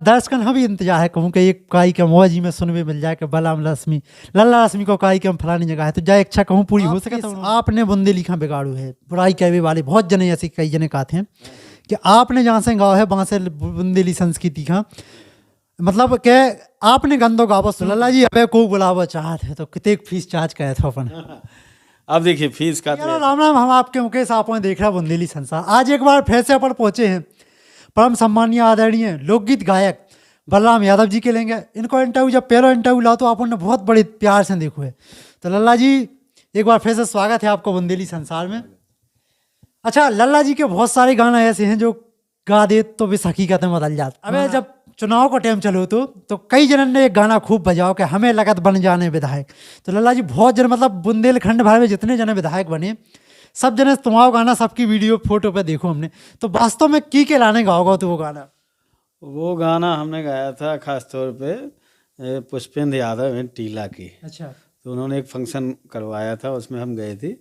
दर्शकन हम भी इंतजार है कहूँ कि एक काई के मौजी में सुनवे मिल जाए कि बलराम रश्मि लल्ला रश्मि को काई के हम फलानी जगह है तो जाए इच्छा कहूँ पूरी हो सके। तो आपने बुंदे लिखा बिगाड़ू है बुराई कहवे वाले बहुत जने ऐसे कई जने कहते हैं कि आपने जहाँ से गाँव है वहाँ से बुंदेली संस्कृति का मतलब के आपने गंदो गावो तो लल्ला जी अबे को बुलावा चाहत है तो कितने फीस चार्ज करे थे अपन। अब देखिए फीस का राम राम, हम आपके मुकेश आप देख रहे हैं बुंदेली संसार। आज एक बार फिर से अपन पहुंचे हैं परम सम्मानीय आदरणीय लोकगीत गायक बलराम यादव जी के लेंगे। इनको इंटरव्यू जब पहला इंटरव्यू लाओ तो आपने बहुत बड़े प्यार से देखो है। तो लल्ला जी एक बार फिर से स्वागत है आपको बुंदेली संसार में। अच्छा, लल्ला जी के बहुत सारे गाना ऐसे हैं जो गा दे तो वे हकीकत में बदल जाते। अबे जब चुनाव का टाइम चलो तो कई जनन ने एक गाना खूब बजाओ कि हमें लगत बन जाने विधायक। तो लल्ला जी बहुत जन मतलब बुंदेलखंड भर में जितने जने विधायक बने सब जने तुम्हारा गाना सबकी वीडियो फोटो पे देखो हमने। तो वास्तव में की के लाने गाओगा तो वो गाना हमने गाया था खास तौर पे पुष्पेंद्र यादव हैं टीला की। अच्छा। तो उन्होंने एक फंक्शन करवाया था उसमें हम गए थे।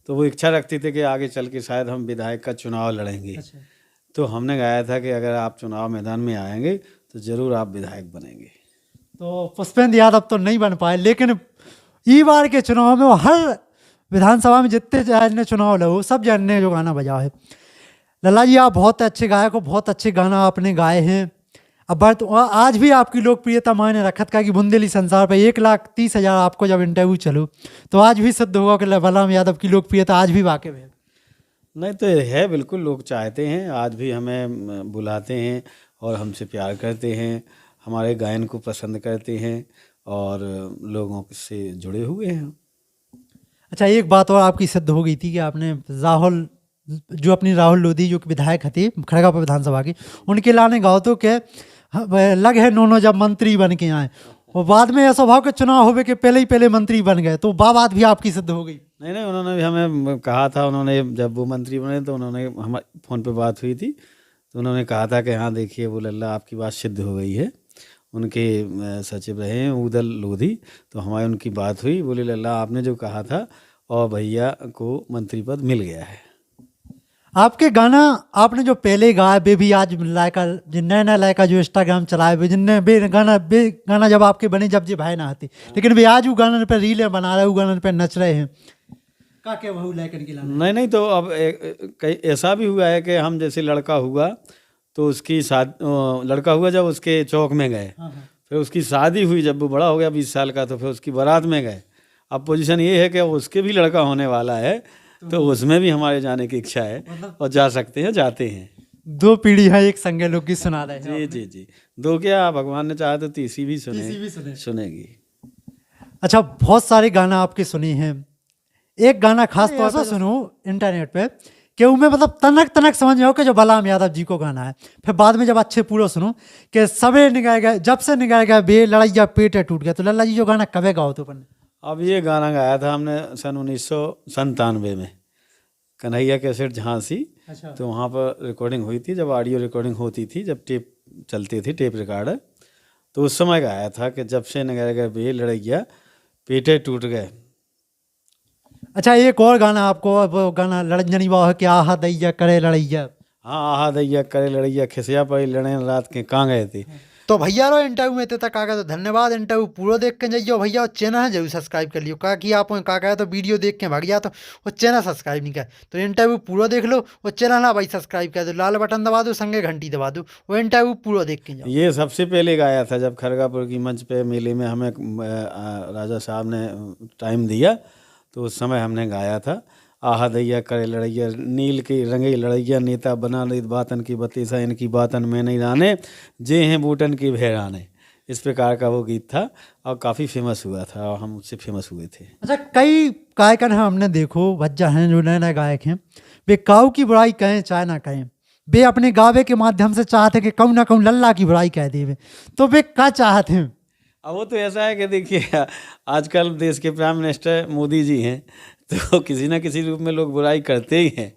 तो वो इच्छा रखते थे कि आगे चल के शायद हम विधायक का चुनाव लड़ेंगे। अच्छा। तो हमने गाया था कि अगर आप चुनाव मैदान में आएंगे तो ज़रूर आप विधायक बनेंगे। तो पुष्पेंद्र यादव तो नहीं बन पाए लेकिन ई बार के चुनाव में वो हर विधानसभा में जितने जन ने चुनाव लड़ो सब जन ने जो गाना बजाया है। लल्ला जी आप बहुत अच्छे गायक हो, बहुत अच्छे गाना आपने गाए हैं। अब आज भी आपकी लोकप्रियता मायने रखत का कि बुंदेली संसार पे 1,30,000 आपको जब इंटरव्यू चलो तो आज भी सिद्ध होगा कि बलराम यादव की लोकप्रियता आज भी वाकई है। नहीं तो है, बिल्कुल लोग चाहते हैं, आज भी हमें बुलाते हैं और हमसे प्यार करते हैं, हमारे गायन को पसंद करते हैं और लोगों से जुड़े हुए हैं। अच्छा, एक बात और आपकी सिद्ध हो गई थी कि आपने राहुल जो अपनी राहुल लोधी जो विधायक थे खड़गपुर विधानसभा की उनके लाने गाओ तो के लग है नोनो जब मंत्री बन के आए और बाद में ऐसा भाव के चुनाव होवे के पहले ही पहले मंत्री बन गए तो बात भी आपकी सिद्ध हो गई। नहीं, उन्होंने भी हमें कहा था, उन्होंने जब वो मंत्री बने तो उन्होंने हमारे फ़ोन पे बात हुई थी तो उन्होंने कहा था कि हाँ देखिए वो लल्ला आपकी बात सिद्ध हो गई है। उनके सचिव रहे हैं उदल लोधी, तो हमारी उनकी बात हुई, बोले लल्ला आपने जो कहा था और भैया को मंत्री पद मिल गया है। आपके गाना आपने जो पहले गाया बे भी आज लायका नया लायका जो इंस्टाग्राम चलाए बे जिनने बे गाना जब आपके बने जब जी भाई ना आती लेकिन वे आज वो गाना पे रीलें बना रहे, वो गाना पे नच रहे हैं का क्या बहु लायकन की लाना? नहीं तो अब कई ऐसा भी हुआ है कि हम जैसे लड़का हुआ तो उसकी लड़का हुआ जब उसके चौक में गए, फिर उसकी शादी हुई जब वो बड़ा हो गया 20 साल का तो फिर उसकी बारात में गए। अब पोजीशन ये है कि उसके भी लड़का होने वाला है तो उसमें भी हमारे जाने की इच्छा है और जा सकते हैं, जाते हैं। 2 पीढ़ी है एक संगे लोग की सुना रहे हैं। जी 2 क्या भगवान ने चाहा तो तीसरी भी सुनेगी। अच्छा, बहुत सारे गाना आपके सुने हैं, एक गाना खास तौर पर सुनो इंटरनेट पे कि उनमें मतलब तनक समझ में हो कि जो बलराम यादव जी को गाना है, फिर बाद में जब अच्छे पूरा सुनो कि सबे निगाह गए जब से निगाह गया बे लड़ाइया पेट टूट गया। तो लल्ला जी जो गाना कबे गाओ तो अपन? अब ये गाना गाया था हमने सन 1997 में कन्हैया कैसेट झांसी। अच्छा। तो वहाँ पर रिकॉर्डिंग हुई थी, जब ऑडियो रिकॉर्डिंग होती थी, जब टेप चलती थी, टेप रिकॉर्डर, तो उस समय गाया था कि जब से निगाह गया बे लड़ाइया पेटे टूट गए। अच्छा, एक और गाना आपको गाना लड़जनी बाह के आहा दैया करे लड़ैया। हाँ, आहा दैया करे लड़ैया खिसिया पड़ी लड़े रात के कहाँ गए थे। तो भैया रो इंटरव्यू में तक काका तो धन्यवाद, इंटरव्यू पूरा देख के जाइयो भैया और चैनल जरूर सब्सक्राइब कर लियो। कि आप काका तो वीडियो देख के भाग गया तो वो चैनल सब्सक्राइब नहीं कर, तो इंटरव्यू पूरा देख लो वो चैनल ना भाई सब्सक्राइब कर दो, लाल बटन दबा दो, संगे घंटी दबा दो, वो इंटरव्यू पूरा देख के जाओ। ये सबसे पहले गाया था जब खड़गापुर की मंच पे मेले में हमें राजा साहब ने टाइम दिया तो उस समय हमने गाया था आहा दैया करे लड़ैया नील की रंगे लड़ैया नेता बना रही बातन की बतीसा इनकी बातन में नहीं जाने जे हैं बूटन की भेड़ाने। इस प्रकार का वो गीत था और काफ़ी फेमस हुआ था और हम उससे फेमस हुए थे। अच्छा, कई गायकन हैं हमने देखो बच्चा हैं जो नए नए गायक हैं, वे काऊ की बुराई कहें चाहे ना कहें, वे अपने गावे के माध्यम से चाहते कि कहूँ ना कहूँ लल्ला की बुराई कह देवे, तो वे क्या चाहते हैं? अब वो तो ऐसा है कि देखिए आजकल देश के प्राइम मिनिस्टर मोदी जी हैं तो किसी ना किसी रूप में लोग बुराई करते ही हैं।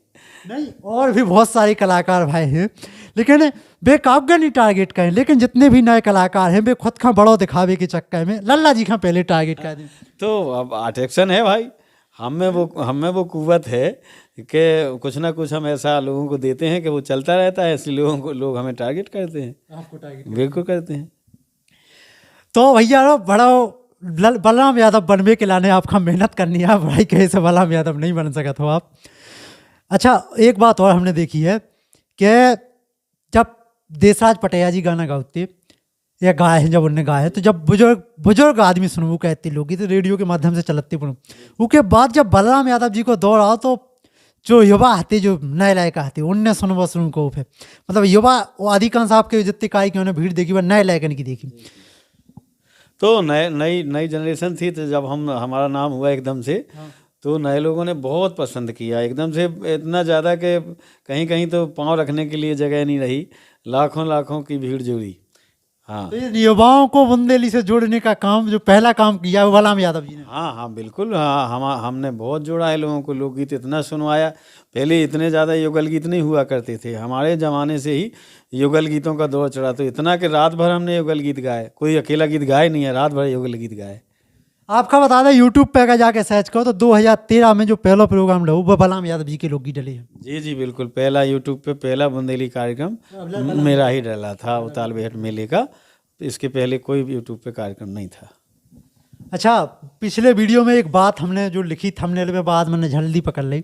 नहीं, और भी बहुत सारे कलाकार भाई हैं लेकिन वे काव्य नहीं टारगेट करें, लेकिन जितने भी नए कलाकार हैं वे खुद का बड़ो दिखावे के चक्कर में लल्ला जी का पहले टारगेट कर दें। तो अब अट्रैक्शन है भाई, हम में वो कुव्वत है कि कुछ ना कुछ हम ऐसा लोगों को देते हैं कि वो चलता रहता है, इसलिए लोग हमें टारगेट करते हैं। आपको टारगेट बिल्कुल करते हैं। तो भैया रो बड़ा बलराम यादव बनने के लाने आपका मेहनत करनी है, भाई कैसे बलराम यादव नहीं बन सका तो आप। अच्छा एक बात और हमने देखी है कि जब देसराज पटिया जी गाना गाते या गाए हैं, जब उनने गाए हैं, तो जब बुजुर्ग आदमी सुनू कहते लोग तो रेडियो के माध्यम से चलते पड़ो, उसके बाद जब बलराम यादव जी को दौड़ आओ तो जो युवा आते, जो नए लायक आते, उनने सुनवा सुन को फिर मतलब युवा वो अधिकांश आपके जितने काय की उन्हें भीड़ देखी वह नए लायकन की देखी। तो नई जनरेशन थी, तो जब हमारा नाम हुआ एकदम से, तो नए लोगों ने बहुत पसंद किया एकदम से, इतना ज़्यादा कि कहीं कहीं तो पाँव रखने के लिए जगह नहीं रही, लाखों लाखों की भीड़ जुड़ी। हाँ तो ये युवाओं को बुंदेली से जोड़ने का काम जो पहला काम किया वो बलराम यादव जी ने। हाँ बिल्कुल। हाँ हमने बहुत जोड़ा है लोगों को, लोकगीत इतना सुनवाया। पहले इतने ज़्यादा युगल गीत नहीं हुआ करते थे, हमारे ज़माने से ही युगल गीतों का दौर चढ़ा, तो इतना कि रात भर हमने युगल गीत गाए, कोई अकेला गीत गाए नहीं है, रात भर युगल गीत गाए। आपका बता दें यूट्यूब पे अगर जाके सर्च करो तो 2013 में जो पहला प्रोग्राम रहा वो बलराम यादव जी के लोकगीत डले हैं। जी बिल्कुल, पहला यूट्यूब पे पहला बुंदेली कार्यक्रम मेरा ही डला था, उताल बेहट मेले का। इसके पहले कोई यूट्यूब पे कार्यक्रम नहीं था। अच्छा पिछले वीडियो में एक बात हमने जो लिखी थंबनेल में, बाद मैंने जल्दी पकड़ ली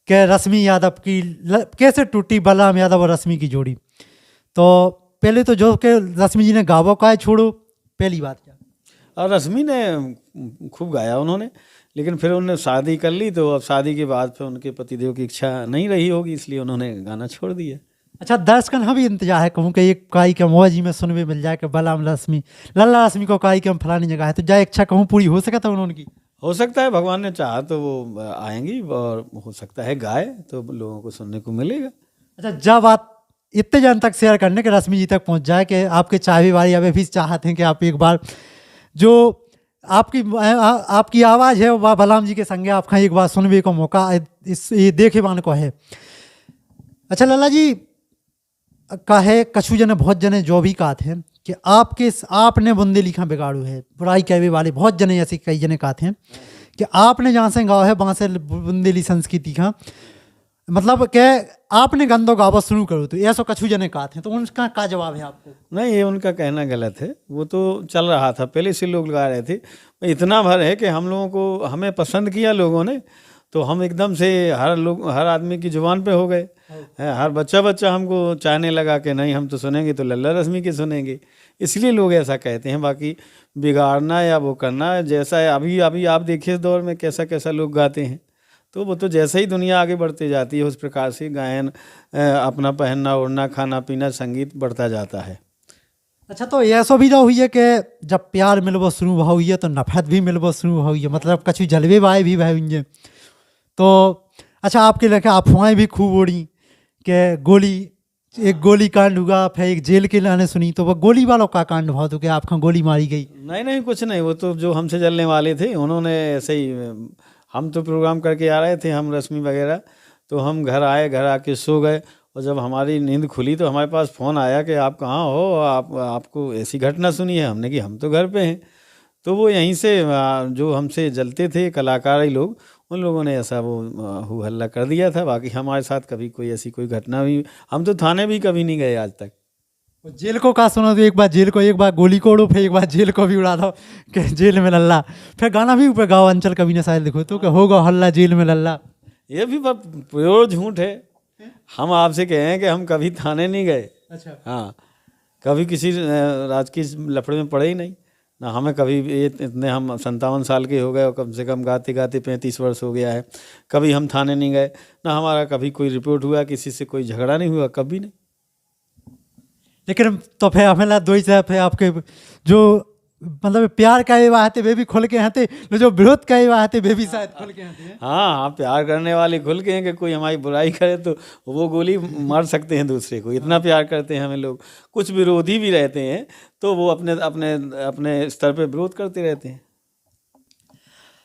कि रश्मि यादव की कैसे टूटी बलराम यादव और रश्मि की जोड़ी। तो पहले तो जो कि रश्मि जी ने गावो का है छोड़ो, पहली बात क्या। और रश्मि ने खूब गाया उन्होंने, लेकिन फिर उन्होंने शादी कर ली, तो अब शादी के बाद फिर उनके पतिदेव की इच्छा नहीं रही होगी, इसलिए उन्होंने गाना छोड़ दिया। अच्छा दर्शकन हम भी इंतजार है कहूँ कि एक काई के मौजी में सुनने मिल जाए कि बलराम रश्मि लल्ला रश्मि को काई के हम फलानी जगह है, तो जाए इच्छा कहूँ पूरी हो सका था उन्होंने। हो सकता है भगवान ने चाहा तो वो आएंगी, और हो सकता है गाए तो लोगों को सुनने को मिलेगा। अच्छा जब आप इतने जन तक शेयर करने के रश्मि जी तक पहुंच जाए कि आपके चाहने वाले अभी भी चाहते हैं कि आप एक बार जो आपकी आवाज़ है वह बलराम जी के संगे आपका एक बार सुनने को मौका इस ये देखे मान को है। अच्छा लल्ला जी का है कछु जने बहुत जने जो भी कहते हैं कि आपने बुंदेली का बिगाड़ू है, बुराई कहने वाले बहुत जने ऐसे कई जने कहते हैं कि आपने जहाँ से गाँव है वहाँ से बुंदेली संस्कृति का मतलब कि आपने गंदो गावा शुरू करो, तो ऐसा कछु जने कहते हैं, तो उनका क्या जवाब है आपको। नहीं, ये उनका कहना गलत है, वो तो चल रहा था पहले से, लोग गा रहे थे। इतना भर है कि हम लोगों को हमें पसंद किया लोगों ने, तो हम एकदम से हर आदमी की जुबान पे हो गए। हर बच्चा हमको चाहने लगा कि नहीं हम तो सुनेंगे तो लल्ला रश्मि के सुनेंगे, इसलिए लोग ऐसा कहते हैं। बाकी बिगाड़ना या वो करना जैसा है, अभी आप देखिए इस दौर में कैसा कैसा लोग गाते हैं, तो वो तो जैसे ही दुनिया आगे बढ़ती जाती है उस प्रकार से गायन, अपना पहनना ओढ़ना खाना पीना संगीत बढ़ता जाता है। अच्छा तो ऐसा भी ना हुई है कि जब प्यार मिलबो शुरू हुई है तो नफरत भी मिलबो शुरू हुई है, मतलब कछु जलवे वाए भी भाई हुई हैं। तो अच्छा आपके लड़के अफवाहें भी खूब उड़ी कि एक गोली कांड हुआ, फिर एक जेल के लाने सुनी, तो वह गोली वालों का कांड हुआ तो क्या आपका गोली मारी गई। नहीं कुछ नहीं, वो तो जो हमसे जलने वाले थे उन्होंने ऐसे ही, हम तो प्रोग्राम करके आ रहे थे हम रश्मि वगैरह, तो हम घर आए, घर आके सो गए, और जब हमारी नींद खुली तो हमारे पास फ़ोन आया कि आप कहाँ हो, आपको ऐसी घटना सुनी है। हमने कि हम तो घर पे हैं। तो वो यहीं से जो हमसे जलते थे कलाकार ही लोग, उन लोगों ने ऐसा वो हू हल्ला कर दिया था। बाकी हमारे साथ कभी कोई ऐसी कोई घटना भी, हम तो थाने भी कभी नहीं गए आज तक। जेल को का सुनो तो एक बार जेल को, एक बार गोली को उड़ो, फिर एक बार जेल को भी उड़ा दो कि जेल में लल्ला, फिर गाना भी ऊपर गाओ अंचल कभी ने शायद लिखो तो कि होगा हल्ला जेल में लल्ला। ये भी प्योर झूठ है। हम आपसे कहें कि हम कभी थाने नहीं गए। अच्छा हाँ, कभी किसी राजकीय लफड़े में पड़े ही नहीं ना। हमें कभी इतने, हम 57 साल के हो गए और कम से कम गाते गाते 35 वर्ष हो गया है, कभी हम थाने नहीं गए ना। हमारा कभी कोई रिपोर्ट हुआ, किसी से कोई झगड़ा नहीं हुआ, कभी नहीं। लेकिन तो फिर हमें दो ही फिर आपके जो मतलब प्यार का ये बात है वे भी खुल के हंते, जो विरोध का ये बात है वे भी शायद खुल के हंते। हाँ, प्यार करने वाले खुल के हैं कि कोई हमारी बुराई करे तो वो गोली मार सकते हैं दूसरे को, इतना प्यार करते हैं हमें लोग। कुछ विरोधी भी रहते हैं तो वो अपने अपने अपने स्तर पे विरोध करते रहते हैं।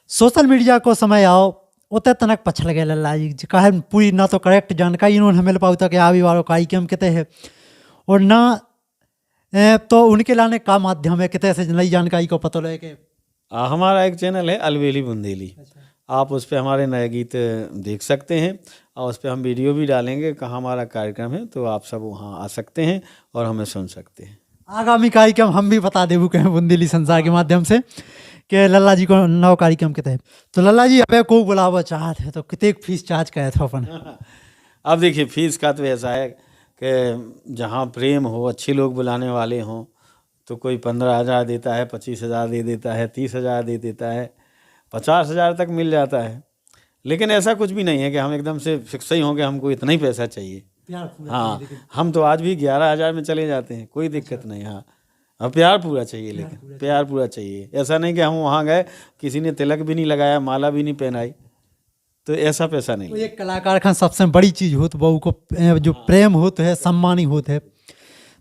सोशल मीडिया को समय आओ उतने तनक पछल गए लल्ला जी, कहे पूरी ना तो करेक्ट जानकारी इन्होंने मिल पाता कि आवी वालों का हम कितने है, और ना तो उनके लाने का माध्यम है कितने से नई जानकारी को पता लगे। हमारा एक चैनल है अलबेली बुंदेली। आप उस पे हमारे नए गीत देख सकते हैं और उस पे हम वीडियो भी डालेंगे कहाँ हमारा कार्यक्रम है, तो आप सब वहाँ आ सकते हैं और हमें सुन सकते हैं। आगामी कार्यक्रम हम भी बता देबू के बुंदेली संसार के माध्यम से कि लल्ला जी को नव कार्यक्रम के तहत। तो लल्ला जी अबे को बुलावा चाहत है तो कितने फीस चार्ज करे थे अपन? अब देखिए फीस का तो ऐसा है कि जहाँ प्रेम हो, अच्छे लोग बुलाने वाले हों, तो कोई 15,000 देता है, 25,000 दे देता है, 30,000 दे देता है, 50,000 तक मिल जाता है। लेकिन ऐसा कुछ भी नहीं है कि हम एकदम से फिक्स ही हों कि हमको इतना ही पैसा चाहिए। हाँ, हम तो आज भी 11,000 में चले जाते हैं, कोई दिक्कत नहीं। हाँ, अब प्यार पूरा चाहिए, लेकिन प्यार पूरा चाहिए। ऐसा नहीं कि हम वहाँ गए, किसी ने तिलक भी नहीं लगाया, माला भी नहीं पहनाई, तो ऐसा पैसा नहीं। तो एक कलाकार का सबसे बड़ी चीज हो तो बहू को जो प्रेम होता है, सम्मानी होता है।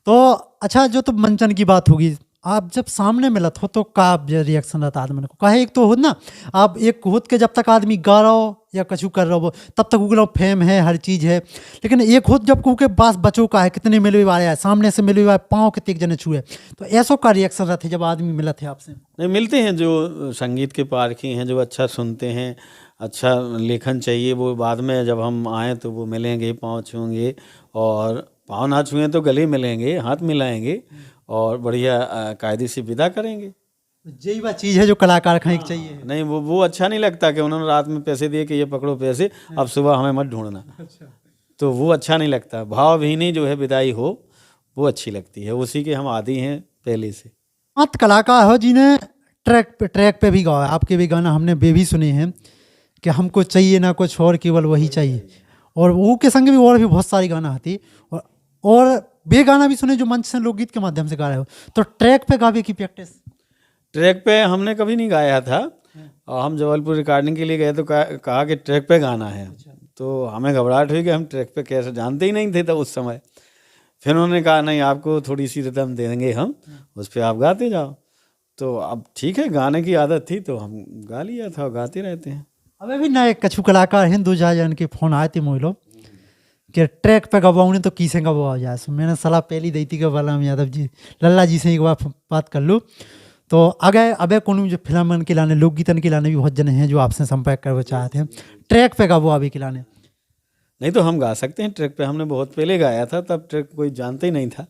तो अच्छा, जो तो मंचन की बात होगी, आप जब सामने मिलत हो तो का रिएक्शन रहता आदमी को? कहे एक तो हो ना, आप एक होत के जब तक आदमी गा रहा हो या कछु कर रहा हो तब तक उगलो फेम है, हर चीज़ है। लेकिन एक होत जब के पास बचो का है, कितने मिले वाले है, सामने से मिले वाले पाँव कितने जने छुए, तो ऐसो का रिएक्शन रहते जब आदमी मिला थे आपसे? नहीं, मिलते हैं जो संगीत के पारखी हैं, जो अच्छा सुनते हैं, अच्छा लेखन चाहिए, वो बाद में जब हम आएँ तो वो मिलेंगे, पाँव छूएंगे, और पाँव ना छुएं तो गले मिलेंगे, हाथ मिलाएंगे और बढ़िया कायदे से विदा करेंगे। यही बात चीज़ है जो कलाकार का एक चाहिए। नहीं, वो अच्छा नहीं लगता कि उन्होंने रात में पैसे दिए कि ये पकड़ो पैसे, अब सुबह हमें मत ढूंढना। तो वो अच्छा नहीं लगता। भावभीनी जो है विदाई हो, वो अच्छी लगती है, उसी के हम आदी हैं पहले से। मत कलाकार हो जिन्हें ट्रैक पे भी गाओ है, आपके भी गाना हमने वे भी सुने हैं कि हमको चाहिए ना कुछ और, केवल वही चाहिए। और वो के संग भी और भी बहुत सारी गाना आती, और वे गाना भी सुने जो मंच से लोकगीत के माध्यम से गा रहे हो। तो ट्रैक पे गावे की प्रैक्टिस? ट्रैक पे हमने कभी नहीं गाया था, और हम जबलपुर रिकॉर्डिंग के लिए गए तो कहा कि ट्रैक पे गाना है। तो हमें घबराहट हुई कि हम ट्रैक पे कैसे, जानते ही नहीं थे तब उस समय। फिर उन्होंने कहा नहीं, आपको थोड़ी सी रिदम देंगे हम, उस पर आप गाते जाओ। तो अब ठीक है, गाने की आदत थी तो हम गा लिया था और गाते रहते हैं। अब अभी नए कछु कलाकार हैं, 2 के फोन आए थे मोइलो कि ट्रैक पे गवाऊँ तो किसे गवा जाए। सो मैंने सलाह पहली दी थी कि बलराम यादव जी, लल्ला जी से एक बार बात कर लो। तो अगर अबे कौन जो फिल्म के लाने, लोकगीतन के लाने भी बहुत जने हैं जो आपसे संपर्क करना चाहते हैं, ट्रैक पे गवा अभी के लाने? नहीं तो हम गा सकते हैं ट्रैक पे, हमने बहुत पहले गाया था, तब ट्रैक कोई जानते ही नहीं था।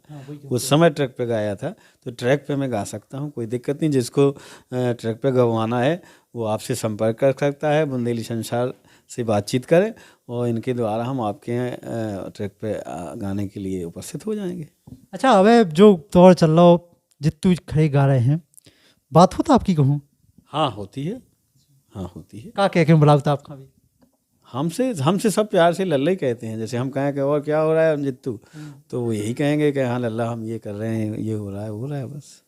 उस समय ट्रैक पे गाया था, तो ट्रैक पे मैं गा सकता हूँ, कोई दिक्कत नहीं। जिसको ट्रैक पे गवाना है वो आपसे संपर्क कर सकता है, बुंदेली संसार से बातचीत करें और इनके द्वारा हम आपके ट्रैक पे गाने के लिए उपस्थित हो जाएंगे। अच्छा, अबे जो दौर चल रहा हो, जितू खड़े गा रहे हैं, बात होता आपकी कहूँ? हाँ होती है, हाँ होती है। का कह के बुलाता आपका भी? हमसे सब प्यार से लल्ला ही कहते हैं। जैसे हम कहें कि और क्या हो रहा है जित्तू, तो वो यही कहेंगे कि हाँ लल्ला हम ये कर रहे हैं, ये हो रहा है बस।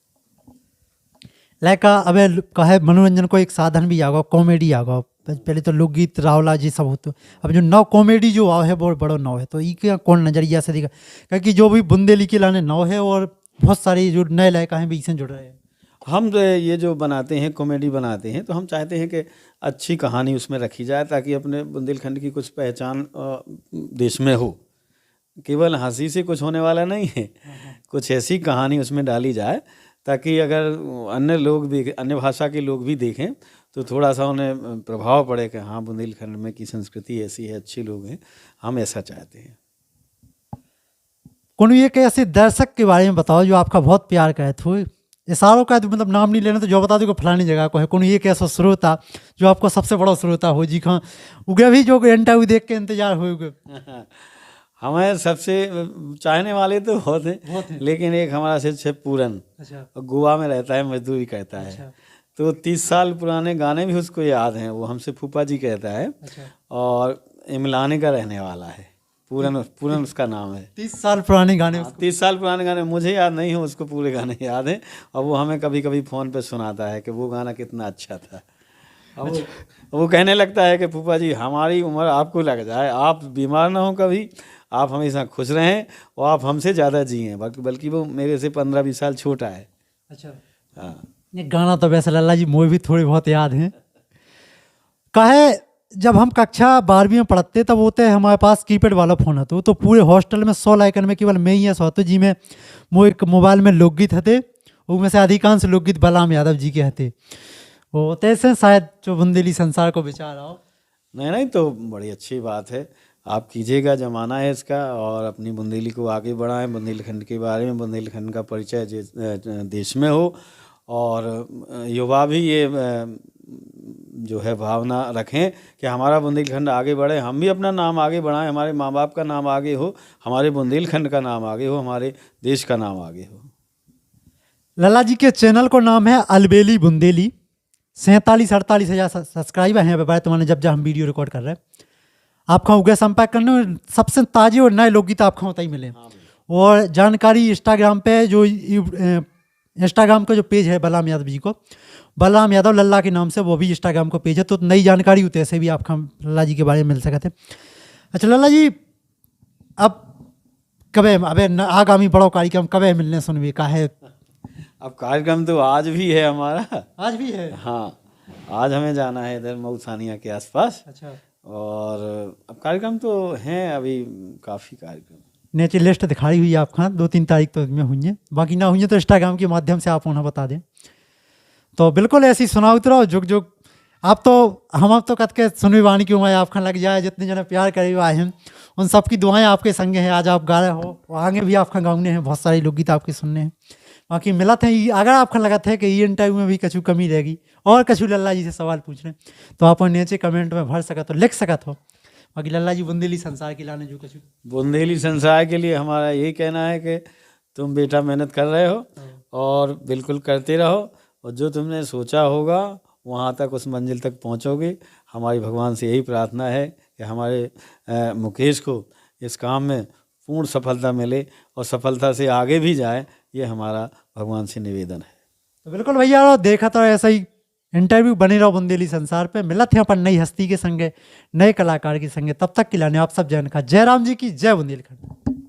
लाइका अबे कहे मनोरंजन को एक साधन भी आ गया, कॉमेडी आ गया। पहले तो लोकगीत रावला जी सब होते, अब जो नव कॉमेडी जो आओ है बहुत बड़ो नव है। तो ये कौन नजरिया से देखा, क्योंकि जो भी बुंदेली के लाने नव है और बहुत सारे जो नए लायका हैं भी इससे जुड़ रहे हैं। हम ये जो बनाते हैं, कॉमेडी बनाते हैं, तो हम चाहते हैं कि अच्छी कहानी उसमें रखी जाए, ताकि अपने बुंदेलखंड की कुछ पहचान देश में हो। केवल हंसी से कुछ होने वाला नहीं है, कुछ ऐसी कहानी उसमें डाली जाए ताकि अगर अन्य लोग देखें, अन्य भाषा के लोग भी देखें, तो थोड़ा सा उन्हें प्रभाव पड़े कि हाँ बुंदेलखंड में की संस्कृति ऐसी है, अच्छे लोग हैं। हम ऐसा चाहते हैं। कौन एक ऐसे दर्शक के बारे में बताओ जो आपका बहुत प्यार करे थे, इशारों का मतलब नाम नहीं लेना, तो जो बता दो कि फलानी जगह को है। कौन एक ऐसा श्रोता जो आपको सबसे बड़ा श्रोता हो, जी खां उगे भी जो इंटरव्यू देख के इंतजार हो? हमें सबसे चाहने वाले तो बहुत हैं, लेकिन एक हमारा शिक्षक पूरन, गोवा में रहता है, मजदूरी करता है। तो 30 साल पुराने गाने भी उसको याद हैं, वो हमसे फूफा जी कहता है। और इमलाने का रहने वाला है, पूरन उसका नाम है। 30 साल पुराने गाने? 30 साल पुराने गाने मुझे याद नहीं है, उसको पूरे गाने याद हैं। और वो हमें कभी कभी फ़ोन पे सुनाता है कि वो गाना कितना अच्छा था। अब वो कहने लगता है कि फूफा जी हमारी उम्र आपको लग जाए, आप बीमार ना हो कभी, आप हमेशा खुश रहें और आप हमसे ज़्यादा जिएँ, बल्कि वो मेरे से 15-20 साल छोटा है। अच्छा, हाँ। ये गाना तो वैसे लल्ला जी मुझे भी थोड़े बहुत याद हैं। कहे जब हम कक्षा 12वीं में पढ़ते तब होते हमारे पास कीपैड वाला फ़ोन है, तो पूरे हॉस्टल में 100 लाइकन में केवल मैं ही ऐसा होता जी में वो एक मोबाइल में लोकगीत हते, उनमें से अधिकांश लोकगीत बलराम यादव जी के हते। वो तैसे शायद जो बुंदेली संसार को विचार आओ। नहीं नहीं, तो बड़ी अच्छी बात है, आप कीजिएगा, जमाना है इसका, और अपनी बुंदेली को आगे बढ़ाएं, बुंदेलखंड के बारे में, बुंदेलखंड का परिचय देश में हो, और युवा भी ये जो है भावना रखें कि हमारा बुंदेलखंड आगे बढ़े, हम भी अपना नाम आगे बढ़ाएं, हमारे माँ बाप का नाम आगे हो, हमारे बुंदेलखंड का नाम आगे हो, हमारे देश का नाम आगे हो। लल्ला जी के चैनल को नाम है अलबेली बुंदेली, 47-48 हज़ार सब्सक्राइबर हैं भाई तुम्हारे जब जब हम वीडियो रिकॉर्ड कर रहे हैं। आपका उगे संपर्क करने में सबसे ताज़े और नए लोकगीत आपको होता ही मिले। और जानकारी इंस्टाग्राम पे जो इंस्टाग्राम का जो पेज है बलराम यादव जी को, बलराम यादव लल्ला के नाम से, वो भी इंस्टाग्राम को पेज है, तो नई जानकारी होती है ऐसे भी आपका लल्ला जी के बारे में मिल सकते। अच्छा लल्ला जी, अब कबे अबे आगामी बड़ो कार्यक्रम कबे मिलने सुनवे का है? अब कार्यक्रम तो आज भी है हमारा, आज भी है? हाँ, आज हमें जाना है इधर मऊसानिया के आसपास। अच्छा, और अब कार्यक्रम तो हैं, अभी काफ़ी कार्यक्रम। नीचे लिस्ट दिखाई हुई है आपका, 2-3 तारीख तो में हुई है, बाकी ना हुई है तो इंस्टाग्राम के माध्यम से आप उन्हें बता दें। तो बिल्कुल ऐसी सुनाओ रहो जुग जुग। आप तो हम अब तो कत के सुनवी वाणी की उम्र आपका लग जाए, जितने जने प्यार करे आए हैं उन सबकी दुआएं आपके संगे हैं। आज आप गा रहे हो, आगे भी आपका गाउने हैं, बहुत सारे लोकगीत आपके सुनने हैं। बाकी मिला थे, अगर आपका लगा था कि ये इंटरव्यू में भी कछु कमी रहेगी और कछु लल्ला जी से सवाल पूछ रहे तो आप नीचे कमेंट में भर सकत हो, लिख सकत हो। बाकी लल्ला जी बुंदेली संसार के लाने जो कछु बुंदेली संसार के लिए हमारा यही कहना है कि तुम बेटा मेहनत कर रहे हो और बिल्कुल करते रहो, और जो तुमने सोचा होगा वहाँ तक, उस मंजिल तक पहुँचोगे। हमारी भगवान से यही प्रार्थना है कि हमारे मुकेश को इस काम में पूर्ण सफलता मिले और सफलता से आगे भी जाए, ये हमारा भगवान से निवेदन है। तो बिल्कुल भैया, देखा तो ऐसा ही इंटरव्यू बने रहो बुंदेली संसार पे। मिला थे अपन नई हस्ती के संगे, नए कलाकार के संगे। तब तक के लाने आप सब जैन का जय राम जी की जय बुंदेलखंड।